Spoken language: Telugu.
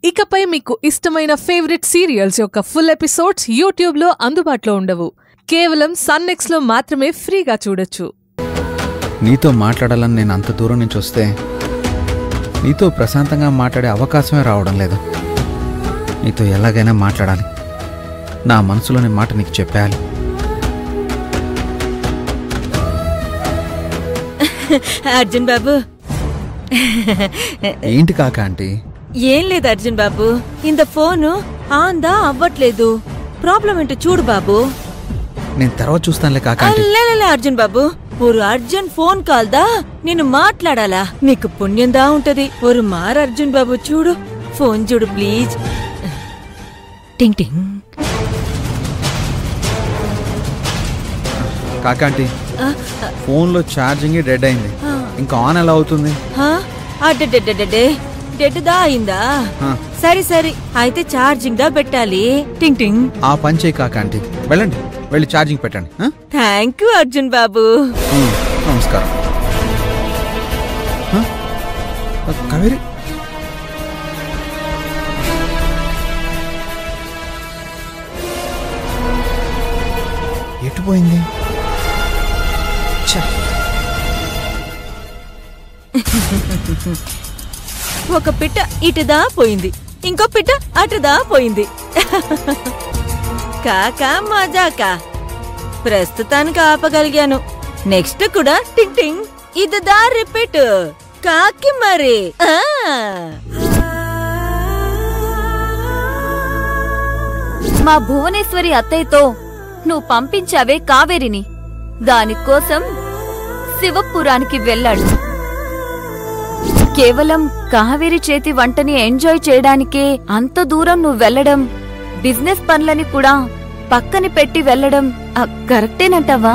ఇకపై మీకు ఇష్టమైన ఫేవరెట్ సీరియల్స్ యొక్క ఫుల్ ఎపిసోడ్స్ యూట్యూబ్లో అందుబాటులో ఉండవు. కేవలం సన్నెక్స్లో మాత్రమే ఫ్రీగా చూడొచ్చు. నీతో మాట్లాడాలని నేను అంత దూరం నుంచి వస్తే నీతో ప్రశాంతంగా మాట్లాడే అవకాశమే రావడం లేదు. నీతో ఎలాగైనా మాట్లాడాలి. నా మనసులోని మాట నీకు చెప్పాలి. అర్జున్ బాబు. ఏంటి కాక ఆంటీ? ఏం లేదు అర్జున్ బాబు, ఇంత ఫోను ఆందా అవ్వట్లేదు. ప్రాబ్లం ఏంటో చూడు బాబు. నేను తర్వాత చూస్తానులే కాక. అర్జున్ బాబు, ஒரு అర్జున్ ఫోన్ కాల్దా నేను మాట్లాడాలా? నీకు పుణ్యందా ఉంటది. ஒரு మార్ అర్జున్ బాబు చూడు, ఫోన్ చూడు ప్లీజ్. టింగ్ టింగ్. కాకాంటీ, ఫోన్లో ఛార్జింగ్ డెడ్ అయింది. ఇంకా ఆన్ ఎలా అవుతుంది? డెడ్ దా అయిందా? సరే సరే, అయితే ఛార్జింగ్ దా పెట్టాలి. టింగ్ టింగ్. ఆ పని చేయి కాకాంటీ, వెళ్ళండి, వెళ్ళి ఛార్జింగ్ పెట్టండి. థ్యాంక్ యూ అర్జున్ బాబు. నమస్కారం. కావేరి, ఎటు పోయింది? ఒక పిట్ట ఇటుదా పోయింది, ఇంకో పిట్ట అటుదా పోయింది. కాకా మజాకా, ప్రస్తుతానికి ఆపగలిగాను. నెక్స్ట్ కూడా టింగ్ టింగ్ ఇదిదా రిపీట్. కాకి మరి. మా భువనేశ్వరి అత్తయ్యతో నువ్వు పంపించావే కావేరిని, దానికోసం శివపురానికి వెళ్ళాడు. కేవలం కావేరి చేతి వంటని ఎంజాయ్ చేయడానికే అంత దూరం నువ్వు వెళ్ళడం, బిజినెస్ పనులని కూడా పక్కని పెట్టి వెళ్ళడం కరెక్టేనంటావా?